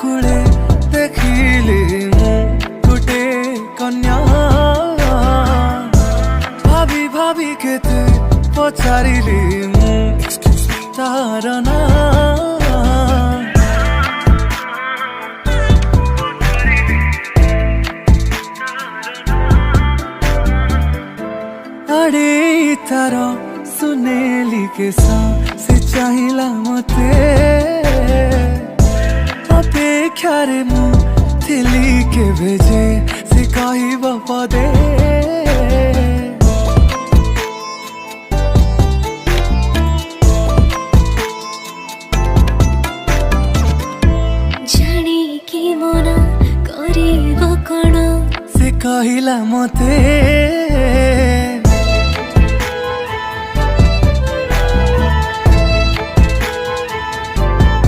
कूले देखिली मु गुटे कन्या भाभी भाभी केते पचारिली मु तार ना अड़े तार सुनेली के से चाहिला मते अपेक्षार मु थिली के भेजे से कही पदे जानी कि मन करिब कण से कहिला मते